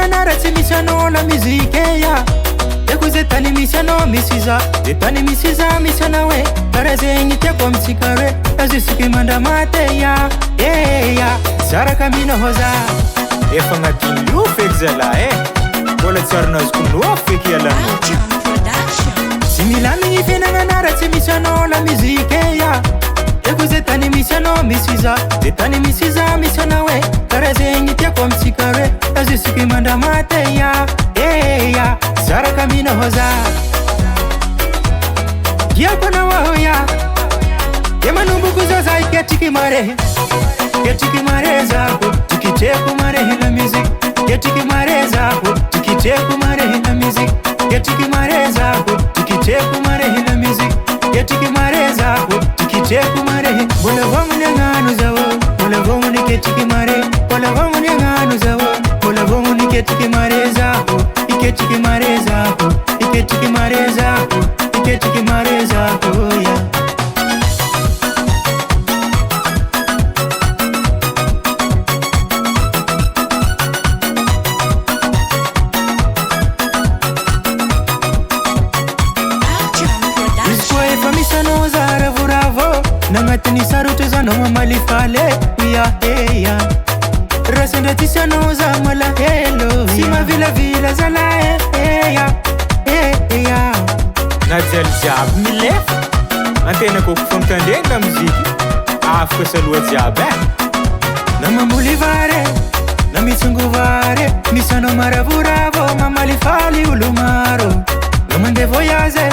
fiainananara tsy misy anao la mizike ya eko ze tany misy anao misy iza ze tany misy iza misy anao e karaha zegny tiako amitsika hoe azisiky mandramate ya ya saraka mino za efa agnatiny io feky zalahy mbola tsy aronazoko loa feky ialanao tsy milamigny fiainananara tsy misy anao la mizike ya eko ze tany misy anao misy iza ze tany misy iza misy anao e karaha zegny tiako amitsika hoe azisiky mandramate ya saraka mino za giako anao ya de manomboky zaza iketriky mare zako tikitreko marehe na music ketriky mare zako tikitreko marehe na music ketriky mare zako tikitreko marehe na music ketriky mare zako tikitreko marehe bola vongo ni ngano zawo bola vongo ni ketriky mare bola vongo ni ngano zawo bola vongo ni ketriky mare zako iketriky mare zako iketriky mare zako iketriky mare zako ya misano zara vuravo nangatini saruto za no malifale ya rasende tisano za mala hello sima vila za la ya na jiaby milef antena koko famtandeny la muziki afaka saloha jiaby na mamuli vare na mitsungu vare misano maravuravo mamalifali ulumaro na mande voyaze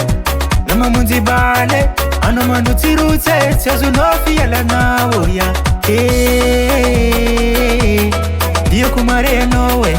na mamunzi bale ano mando tirutse tsazunofi yala nawo ya dio kumare nowe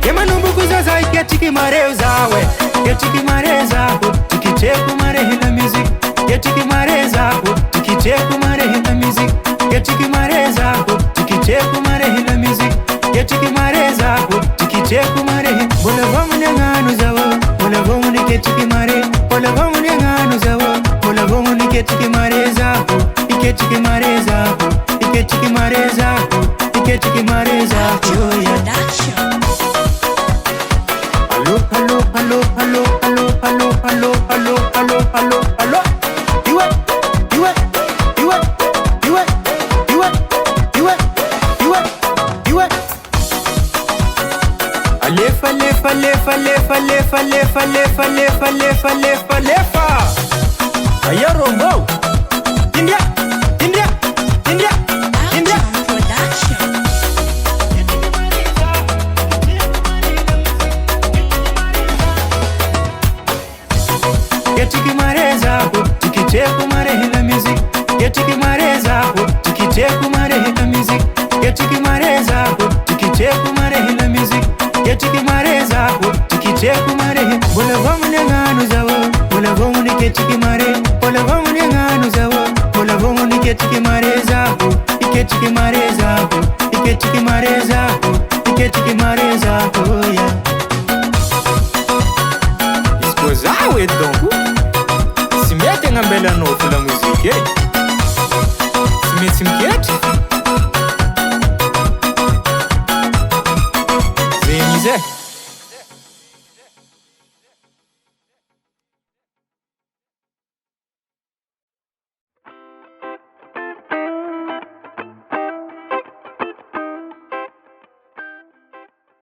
kemanumbu kuzaza iketiki mare uzawe ketiki mare zako tikiteku mare na music ketiki mare zako tikiteku mare na music ketiki mare zako tikiteku mare na music ketiki mare zako tikiteku mare bola vongo ni ngano zawo bola vongo ni ketiki mare bola vongo ni ngano zawo bola vongo ni ketiki mare zako iketiki mare zako iketiki mare zako iketiki mare zako ya Hello. Iwe. Alefa. Ayarombo. India. Ketiki mare zako tikiteku mare na music ketiki mare zako tikiteku mare na music ketiki mare zako tikiteku mare na music ketiki mare zako tikiteku mare bola vongo ni ngano zawo bola vongo ni ketiki mare bola vongo ni ngano zawo bola vongo ni ketiki mare zako iketiki mare zako iketiki mare zako iketiki mare zako ya ispozawe donc simete ngambela nofu la muziki simeti mketi zemize